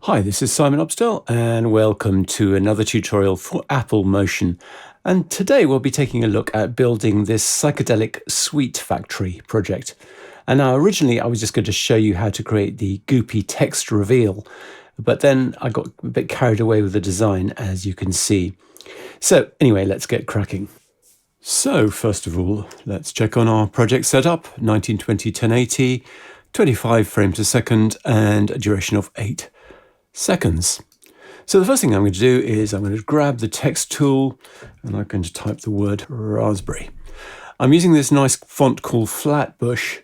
Hi, this is Simon Upstill and welcome to another tutorial for Apple Motion. And today we'll be taking a look at building this psychedelic sweet factory project. And now originally I was just going to show you how to create the goopy text reveal, but then I got a bit carried away with the design, as you can see. So anyway, let's get cracking. So first of all, let's check on our project setup: 1920 1080, 25 frames a second, and a duration of 8 seconds. So the first thing I'm going to do is I'm going to grab the text tool and I'm going to type the word raspberry. I'm using this nice font called Flatbush,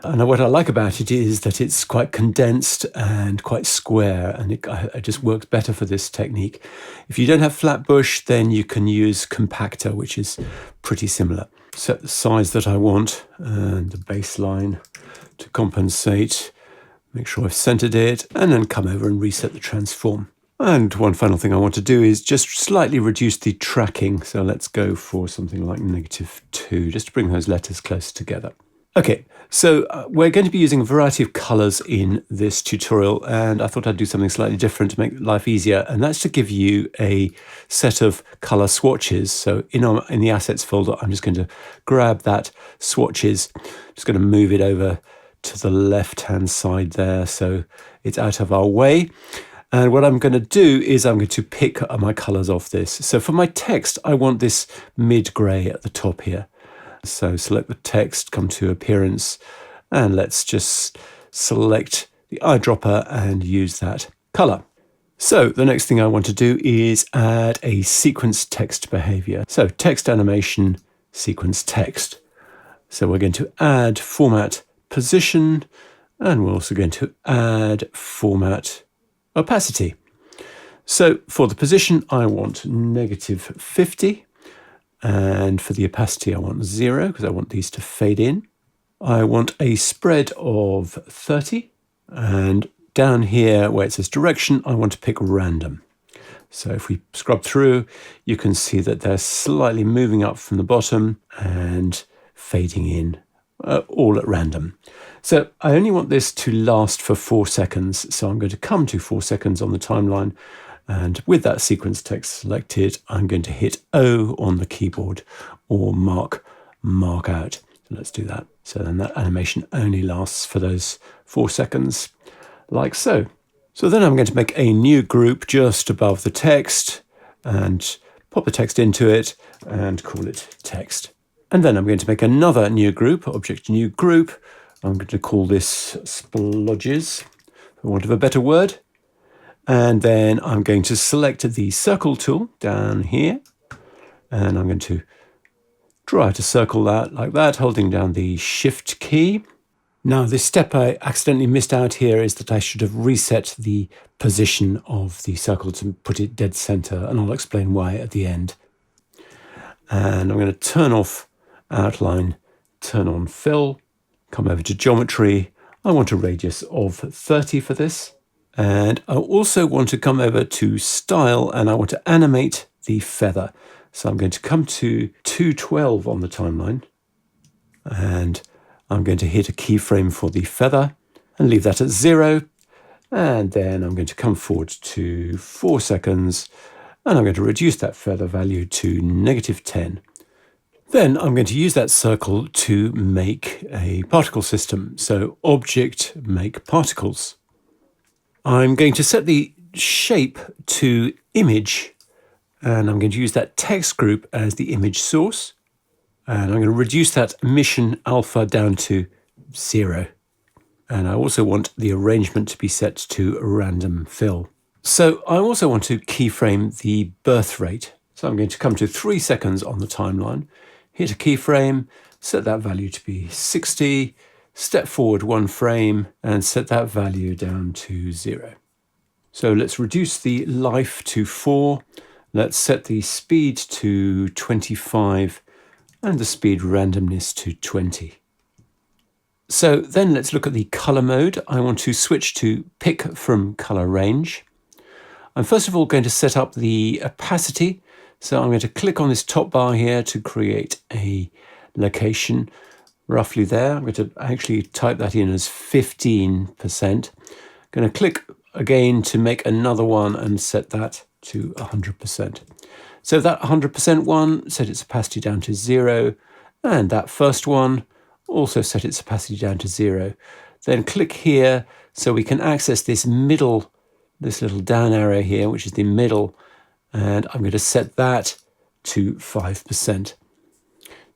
and what I like about it is that it's quite condensed and quite square, and it just works better for this technique. If you don't have Flatbush, then you can use Compactor, which is pretty similar. Set the size that I want and the baseline to compensate. Make sure I've centered it, and then come over and reset the transform. And one final thing I want to do is just slightly reduce the tracking. So let's go for something like -2, just to bring those letters closer together. Okay, so we're going to be using a variety of colors in this tutorial, and I thought I'd do something slightly different to make life easier, and that's to give you a set of color swatches. So in the assets folder, I'm just going to grab that swatches, just going to move it over to the left-hand side there, so it's out of our way. And what I'm going to do is I'm going to pick my colors off this. So for my text, I want this mid-gray at the top here. So select the text, come to appearance, and let's just select the eyedropper and use that color. So the next thing I want to do is add a sequence text behavior. So text animation, sequence text. So we're going to add format position, and we're also going to add format opacity. So for the position, I want -50, and for the opacity, I want 0, because I want these to fade in. I want a spread of 30, and down here where it says direction, I want to pick random. So if we scrub through, you can see that they're slightly moving up from the bottom and fading in, all at random. So I only want this to last for 4 seconds. So I'm going to come to 4 seconds on the timeline. And with that sequence text selected, I'm going to hit O on the keyboard, or mark out. So let's do that. So then that animation only lasts for those 4 seconds, like so. So then I'm going to make a new group just above the text and pop the text into it and call it text. And then I'm going to make another new group, object new group. I'm going to call this splodges, for want of a better word. And then I'm going to select the circle tool down here, and I'm going to draw out a circle like that, holding down the Shift key. Now, this step I accidentally missed out here is that I should have reset the position of the circle to put it dead center, and I'll explain why at the end. And I'm going to turn off outline, turn on fill, come over to geometry. I want a radius of 30 for this. And I also want to come over to style, and I want to animate the feather. So I'm going to come to 212 on the timeline, and I'm going to hit a keyframe for the feather and leave that at 0. And then I'm going to come forward to 4 seconds, and I'm going to reduce that feather value to -10. Then I'm going to use that circle to make a particle system. So object make particles. I'm going to set the shape to image, and I'm going to use that text group as the image source. And I'm going to reduce that emission alpha down to 0. And I also want the arrangement to be set to random fill. So I also want to keyframe the birth rate. So I'm going to come to 3 seconds on the timeline, hit a keyframe, set that value to be 60, step forward 1 frame, and set that value down to 0. So let's reduce the life to 4. Let's set the speed to 25 and the speed randomness to 20. So then let's look at the color mode. I want to switch to pick from color range. I'm first of all going to set up the opacity. So I'm going to click on this top bar here to create a location roughly there. I'm going to actually type that in as 15%. Going to click again to make another one and set that to 100%. So that 100% one, set its opacity down to 0, and that first one also set its opacity down to 0. Then click here so we can access this middle, this little down arrow here, which is the middle, and I'm going to set that to 5%.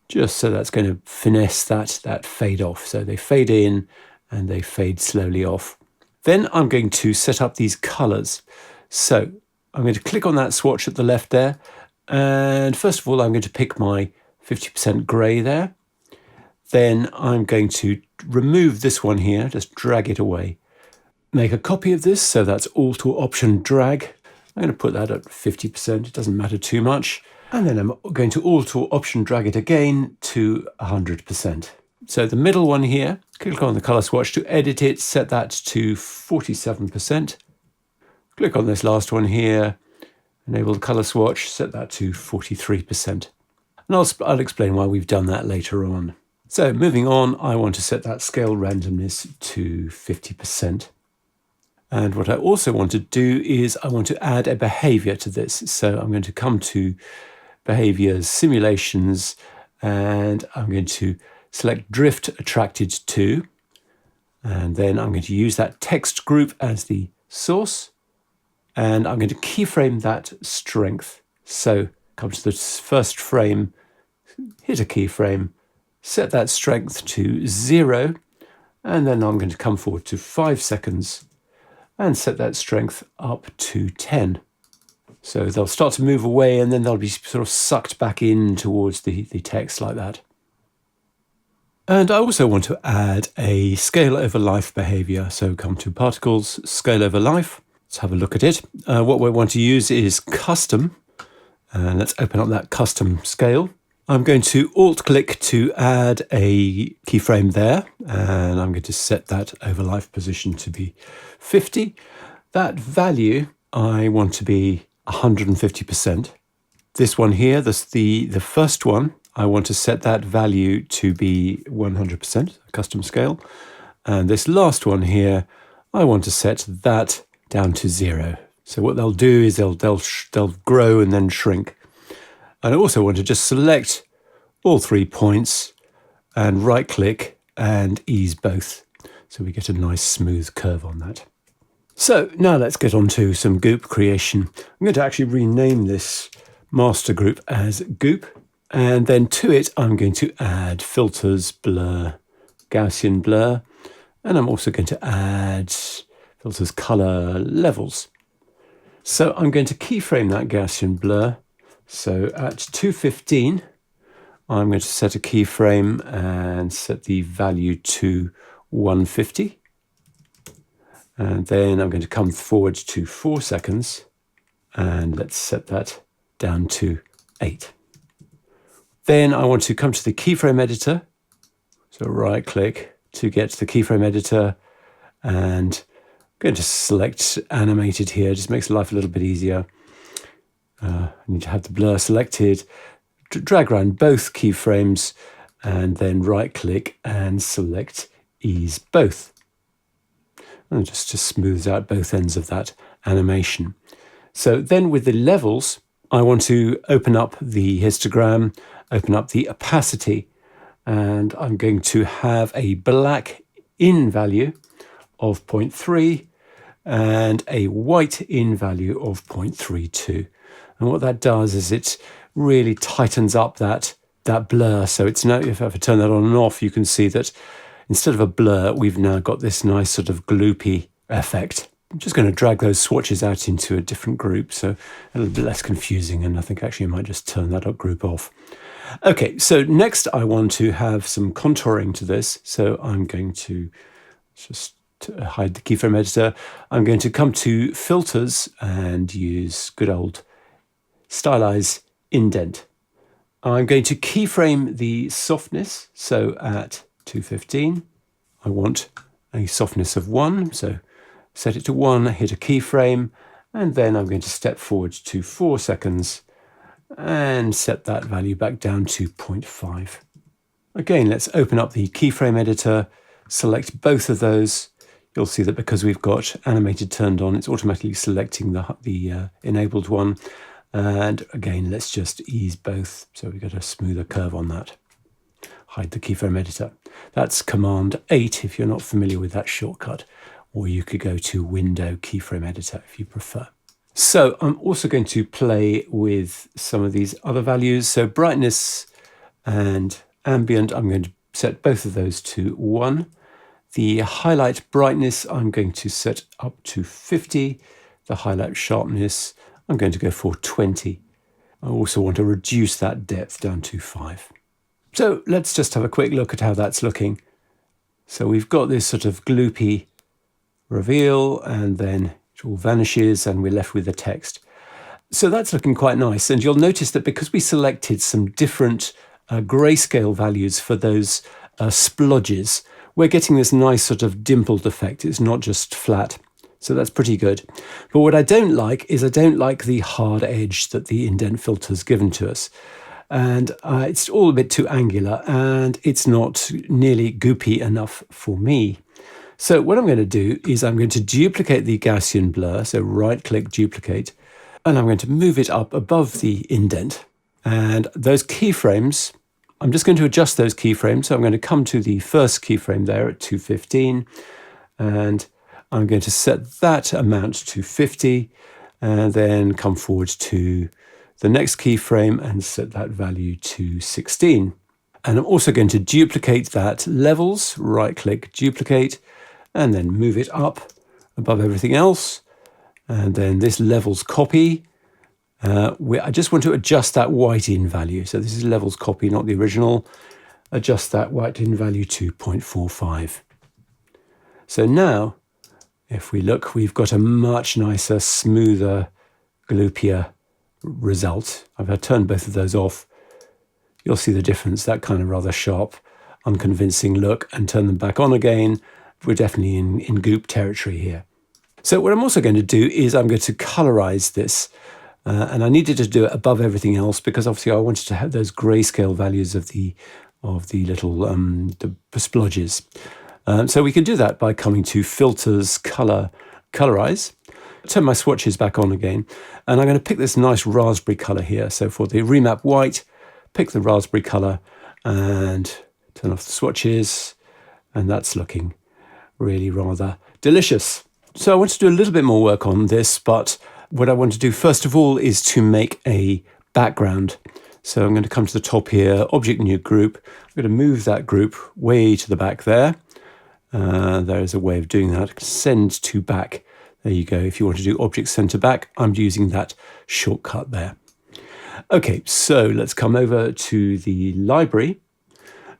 Just so that's going to finesse that fade off. So they fade in and they fade slowly off. Then I'm going to set up these colors. So I'm going to click on that swatch at the left there. And first of all, I'm going to pick my 50% gray there. Then I'm going to remove this one here, just drag it away. Make a copy of this, so that's Alt or Option drag. I'm going to put that at 50%, it doesn't matter too much. And then I'm going to Alt or Option drag it again to 100%. So the middle one here, click on the color swatch to edit it, set that to 47%. Click on this last one here, enable the color swatch, set that to 43%. And I'll explain why we've done that later on. So moving on, I want to set that scale randomness to 50%. And what I also want to do is I want to add a behavior to this. So I'm going to come to behaviors, simulations, and I'm going to select drift attracted to, and then I'm going to use that text group as the source, and I'm going to keyframe that strength. So come to the first frame, hit a keyframe, set that strength to 0, and then I'm going to come forward to 5 seconds and set that strength up to 10. So they'll start to move away and then they'll be sort of sucked back in towards the text like that. And I also want to add a scale over life behavior. So come to particles, scale over life. Let's have a look at it. What we want to use is custom. And let's open up that custom scale. I'm going to Alt click to add a keyframe there. And I'm going to set that over life position to be 50. That value I want to be 150%. This one here, the first one, I want to set that value to be 100%, custom scale. And this last one here, I want to set that down to 0. So what they'll do is they'll grow and then shrink. And I also want to just select all 3 points and right click and ease both. So we get a nice smooth curve on that. So now let's get on to some Goop creation. I'm going to actually rename this master group as Goop. And then to it, I'm going to add filters, blur, Gaussian blur. And I'm also going to add filters, color, levels. So I'm going to keyframe that Gaussian blur. So at 215, I'm going to set a keyframe and set the value to 150. And then I'm going to come forward to 4 seconds and let's set that down to 8. Then I want to come to the keyframe editor. So right click to get to the keyframe editor and I'm going to select animated here. Just makes life a little bit easier. I need to have the blur selected, drag around both keyframes and then right click and select ease both. And just smooths out both ends of that animation. So then with the levels, I want to open up the histogram, open up the opacity, and I'm going to have a black in value of 0.3 and a white in value of 0.32. And what that does is it really tightens up that blur. So it's now, if I turn that on and off, you can see that instead of a blur, we've now got this nice sort of gloopy effect. I'm just going to drag those swatches out into a different group, so a little bit less confusing, and I think actually I might just turn that up group off. Okay, so next I want to have some contouring to this, so I'm going to just hide the keyframe editor. I'm going to come to filters and use good old stylize indent. I'm going to keyframe the softness, so at 215, I want a softness of 1, so set it to 1, hit a keyframe, and then I'm going to step forward to 4 seconds and set that value back down to 0.5. Again, let's open up the keyframe editor, select both of those. you'll see that because we've got animated turned on, it's automatically selecting the enabled one. And again, let's just ease both. So we've got a smoother curve on that. Hide the keyframe editor. That's Command 8 if you're not familiar with that shortcut, or you could go to Window Keyframe Editor if you prefer. So I'm also going to play with some of these other values. So brightness and ambient, I'm going to set both of those to 1. The highlight brightness, I'm going to set up to 50. The highlight sharpness, I'm going to go for 20. I also want to reduce that depth down to 5. So let's just have a quick look at how that's looking. So we've got this sort of gloopy reveal, and then it all vanishes and we're left with the text. So that's looking quite nice. And you'll notice that because we selected some different grayscale values for those splodges, we're getting this nice sort of dimpled effect. It's not just flat. So that's pretty good. But what I don't like is I don't like the hard edge that the indent filter's given to us. And it's all a bit too angular, and it's not nearly goopy enough for me. So what I'm going to do is I'm going to duplicate the Gaussian blur. So right-click, duplicate, and I'm going to move it up above the indent. And those keyframes, I'm just going to adjust those keyframes. So I'm going to come to the first keyframe there at 215, and I'm going to set that amount to 50, and then come forward to the next keyframe and set that value to 16. And I'm also going to duplicate that levels, right-click, duplicate, and then move it up above everything else. And then this levels copy, I just want to adjust that white in value. So this is levels copy, not the original. Adjust that white in value to 0.45. So now, if we look, we've got a much nicer, smoother, gloopier result. I've turned both of those off. You'll see the difference, that kind of rather sharp, unconvincing look, and turn them back on again. We're definitely in Goop territory here. So what I'm also going to do is I'm going to colorize this. And I needed to do it above everything else because obviously I wanted to have those grayscale values of the little the splodges. So we can do that by coming to Filters, Colorize. Turn my swatches back on again, and I'm going to pick this nice raspberry color here. So for the remap white, pick the raspberry color and turn off the swatches, and that's looking really rather delicious. So I want to do a little bit more work on this, but what I want to do first of all is to make a background. So I'm going to come to the top here, Object New Group. I'm going to move that group way to the back there. There is a way of doing that. Send to back. There you go. If you want to do Object Center Back, I'm using that shortcut there. Okay, so let's come over to the library,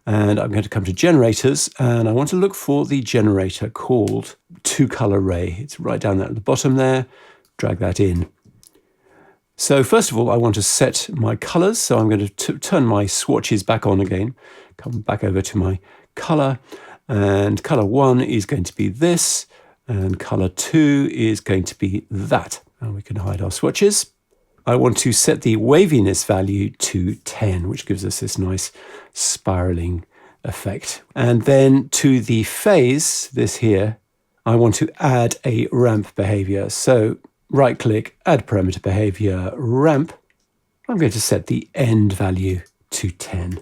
and I'm going to come to Generators, and I want to look for the generator called Two Color Ray. It's right down there at the bottom there. Drag that in. So first of all, I want to set my colors. So I'm going to turn my swatches back on again. Come back over to my color, and color 1 is going to be this, and color 2 is going to be that. And we can hide our swatches. I want to set the waviness value to 10, which gives us this nice spiraling effect. And then to the phase, this here, I want to add a ramp behavior. So right click, add parameter behavior, ramp. I'm going to set the end value to 10.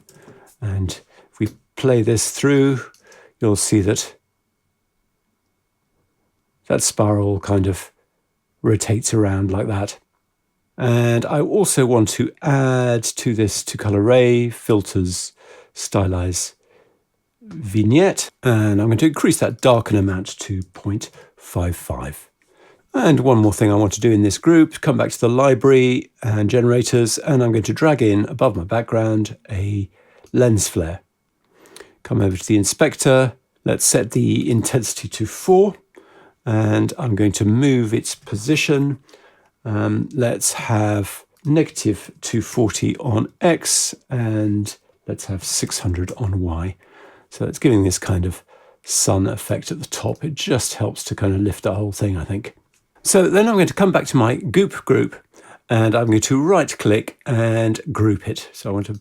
And if we play this through, you'll see that that spiral kind of rotates around like that. And I also want to add to this to color ray, filters, stylize vignette. And I'm going to increase that darken amount to 0.55. And one more thing I want to do in this group, come back to the library and generators, and I'm going to drag in above my background a lens flare. Come over to the inspector. Let's set the intensity to 4. And I'm going to move its position. Let's have negative 240 on X, and let's have 600 on Y. So it's giving this kind of sun effect at the top. It just helps to kind of lift the whole thing, I think. So then I'm going to come back to my Goop group, and I'm going to right click and group it. So I want to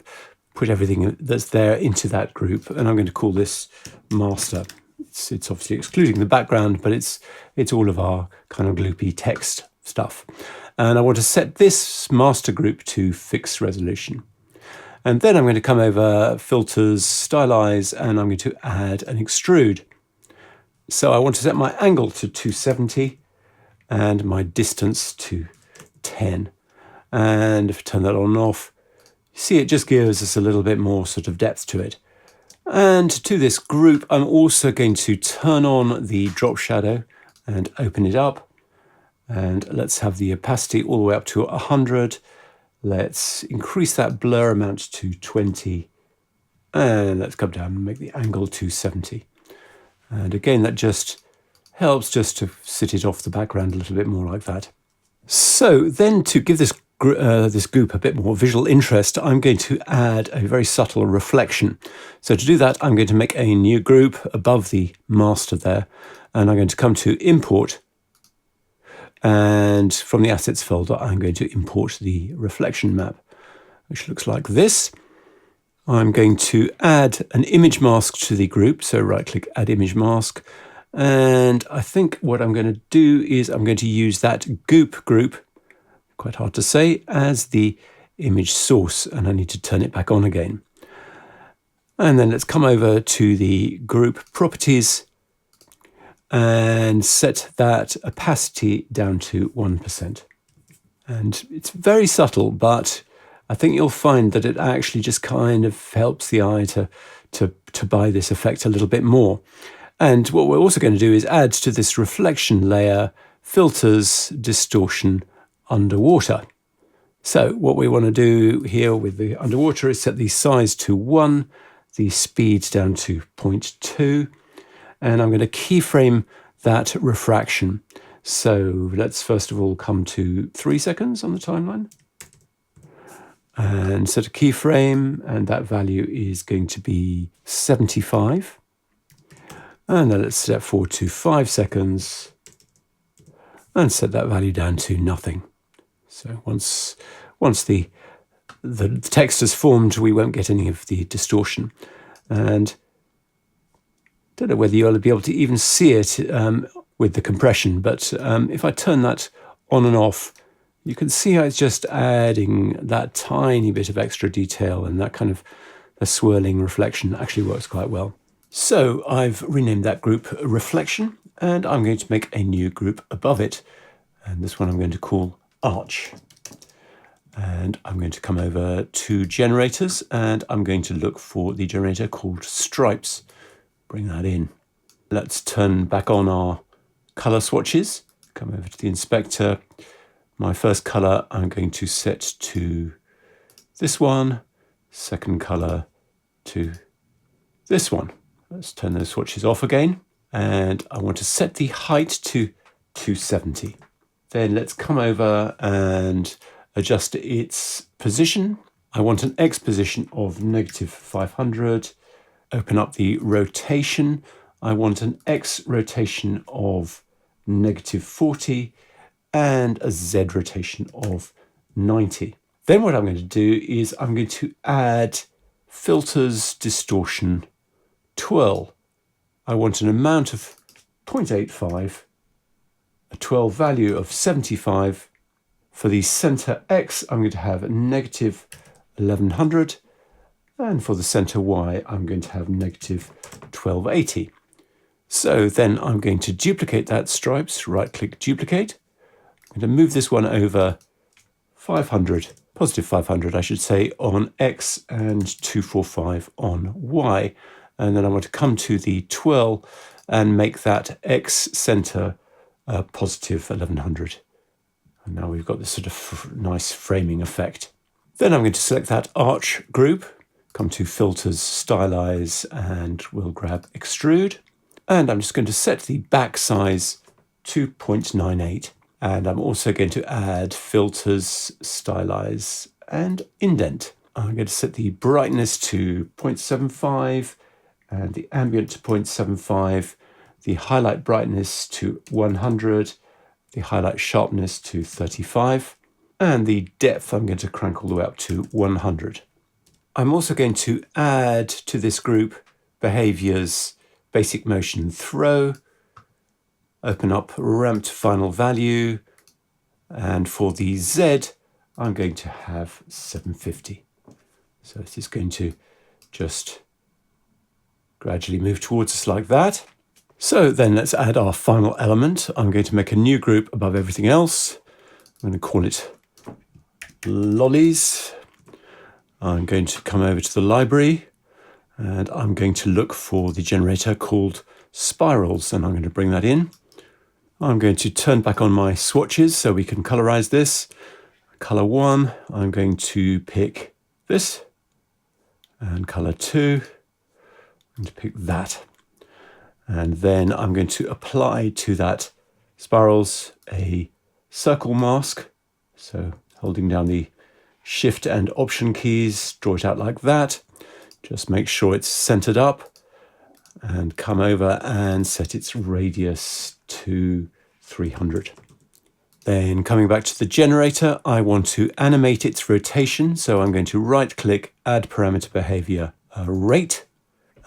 put everything that's there into that group, and I'm going to call this master. It's obviously excluding the background, but it's all of our kind of gloopy text stuff. And I want to set this master group to fixed resolution. And then I'm going to come over filters, stylize, and I'm going to add an extrude. So I want to set my angle to 270 and my distance to 10. And if I turn that on and off, you see it just gives us a little bit more sort of depth to it. And to this group, I'm also going to turn on the drop shadow and open it up. And let's have the opacity all the way up to 100. Let's increase that blur amount to 20. And let's come down and make the angle to 70. And again, that just helps just to sit it off the background a little bit more like that. So then to give this goop a bit more visual interest, I'm going to add a very subtle reflection. So to do that, I'm going to make a new group above the master there, and I'm going to come to import, and from the assets folder, I'm going to import the reflection map, which looks like this. I'm going to add an image mask to the group, so right click, add image mask. And I think what I'm going to do is I'm going to use that goop group, quite hard to say, as the image source, and I need to turn it back on again. And then let's come over to the group properties and set that opacity down to 1%. And it's very subtle, but I think you'll find that it actually just kind of helps the eye to buy this effect a little bit more. And what we're also going to do is add to this reflection layer filters, distortion, underwater. So what we want to do here with the underwater is set the size to 1, the speed down to 0.2, and I'm going to keyframe that refraction. So let's first of all come to 3 seconds on the timeline and set a keyframe, and that value is going to be 75. And then let's step forward to 5 seconds and set that value down to nothing. So once the text is formed, we won't get any of the distortion. And don't know whether you'll be able to even see it with the compression, but if I turn that on and off, you can see how it's just adding that tiny bit of extra detail, and that kind of a swirling reflection actually works quite well. So I've renamed that group reflection, and I'm going to make a new group above it. And this one I'm going to call arch. And I'm going to come over to generators, and I'm going to look for the generator called stripes. Bring that in. Let's turn back on our color swatches. Come over to the inspector. My first color I'm going to set to this one. Second color to this one. Let's turn those swatches off again. And I want to set the height to 270. Then let's come over and adjust its position. I want an X position of -500. Open up the rotation. I want an X rotation of -40 and a Z rotation of 90. Then what I'm going to do is I'm going to add filters, distortion, twirl. I want an amount of 0.85, a twirl value of 75. For the center X, I'm going to have -1100. And for the center Y, I'm going to have -1280. So then I'm going to duplicate that stripes, right click duplicate. I'm going to move this one over 500, +500 I should say, on X and 245 on Y. And then I want to come to the twirl and make that X center +1100. And now we've got this sort of nice framing effect. Then I'm going to select that arch group, come to filters, stylize, and we'll grab extrude. And I'm just going to set the back size to 0.98. And I'm also going to add filters, stylize, and indent. I'm going to set the brightness to 0.75 and the ambient to 0.75, the highlight brightness to 100, the highlight sharpness to 35, and the depth I'm going to crank all the way up to 100. I'm also going to add to this group behaviors basic motion throw, open up ramp to final value, and for the Z, I'm going to have 750. So this is going to just gradually move towards us like that. So then let's add our final element. I'm going to make a new group above everything else. I'm going to call it lollies. I'm going to come over to the library and I'm going to look for the generator called spirals, and I'm going to bring that in. I'm going to turn back on my swatches so we can colorize this. Color 1, I'm going to pick this, and color 2, I'm going to pick that. And then I'm going to apply to that spirals a circle mask. So holding down the Shift and Option keys, draw it out like that. Just make sure it's centered up and come over and set its radius to 300. Then coming back to the generator, I want to animate its rotation. So I'm going to right click, add parameter behavior rate,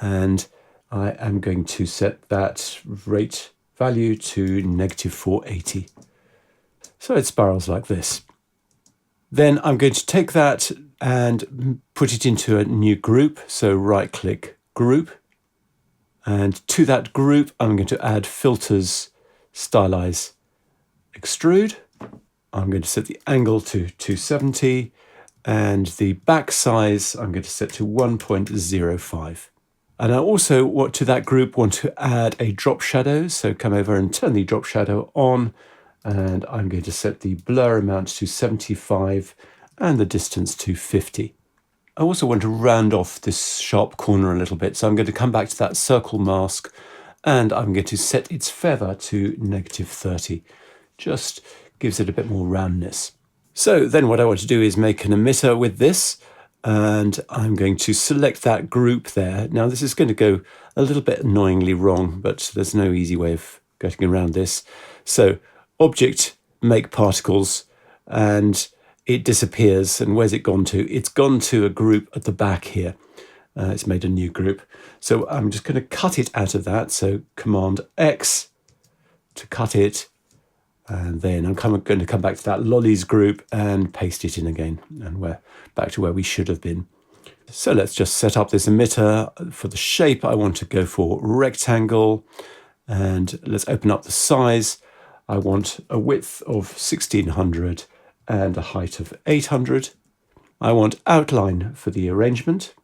and I am going to set that rate value to -480. So it spirals like this. Then I'm going to take that and put it into a new group. So right click group. And to that group, I'm going to add filters, stylize, extrude. I'm going to set the angle to 270 and the back size I'm going to set to 1.05. And I also want to that group want to add a drop shadow. So come over and turn the drop shadow on, and I'm going to set the blur amount to 75 and the distance to 50. I also want to round off this sharp corner a little bit. So I'm going to come back to that circle mask and I'm going to set its feather to -30. Just gives it a bit more roundness. So then what I want to do is make an emitter with this, and I'm going to select that group there. Now this is going to go a little bit annoyingly wrong, but there's no easy way of getting around this. So object, make particles, and it disappears. And where's it gone to? It's gone to a group at the back here. It's made a new group. So I'm just going to cut it out of that. So Command X to cut it. And then I'm going to come back to that lollies group and paste it in again. And we're back to where we should have been. So let's just set up this emitter. For the shape, I want to go for rectangle. And let's open up the size. I want a width of 1600 and a height of 800. I want outline for the arrangement.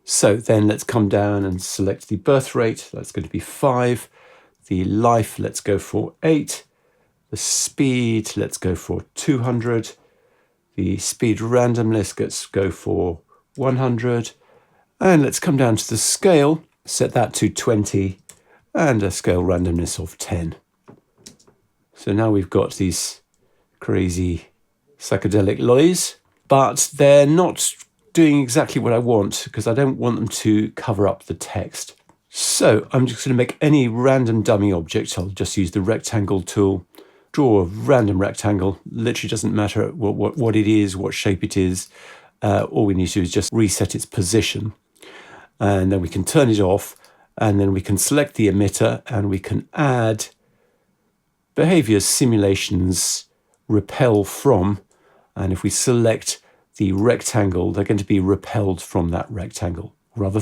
So then let's come down and select the birth rate. That's going to be 5. The life, let's go for 8. The speed, let's go for 200. The speed randomness, let's go for 100. And let's come down to the scale, set that to 20, and a scale randomness of 10. So now we've got these crazy psychedelic lollies, but they're not doing exactly what I want because I don't want them to cover up the text. So I'm just going to make any random dummy object. I'll just use the rectangle tool. Draw a random rectangle. Literally doesn't matter what it is, what shape it is. All we need to do is just reset its position. And then we can turn it off, and then we can select the emitter and we can add behavior simulations repel from. And if we select the rectangle, they're going to be repelled from that rectangle. Rather,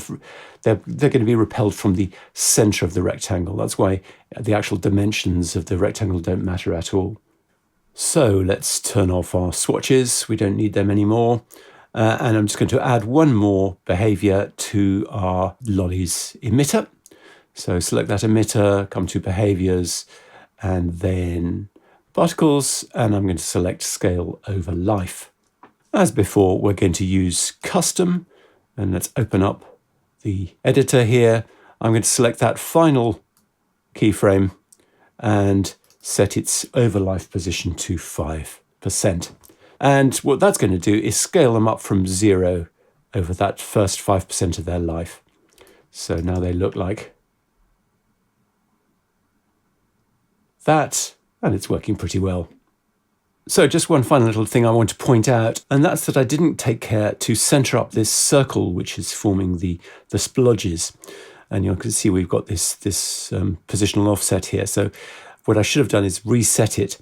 they're going to be repelled from the center of the rectangle. That's why the actual dimensions of the rectangle don't matter at all. So let's turn off our swatches. We don't need them anymore. And I'm just going to add one more behavior to our lollies emitter. So select that emitter, come to behaviors, and then particles, and I'm going to select scale over life. As before, we're going to use custom. And let's open up the editor here. I'm going to select that final keyframe and set its overlife position to 5%. And what that's going to do is scale them up from 0 over that first 5% of their life. So now they look like that, and it's working pretty well. So just one final little thing I want to point out, and that's that I didn't take care to center up this circle which is forming the splodges. And you can see we've got this positional offset here. So what I should have done is reset it.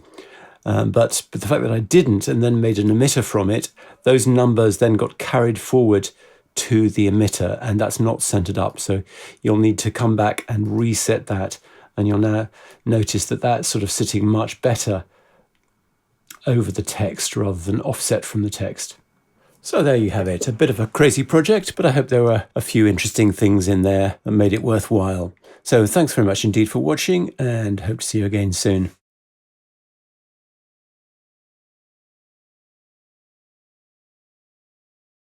But the fact that I didn't and then made an emitter from it, those numbers then got carried forward to the emitter, and that's not centered up. So you'll need to come back and reset that, and you'll now notice that that's sort of sitting much better over the text rather than offset from the text. So there you have it, a bit of a crazy project, but I hope there were a few interesting things in there that made it worthwhile. So thanks very much indeed for watching, and hope to see you again soon.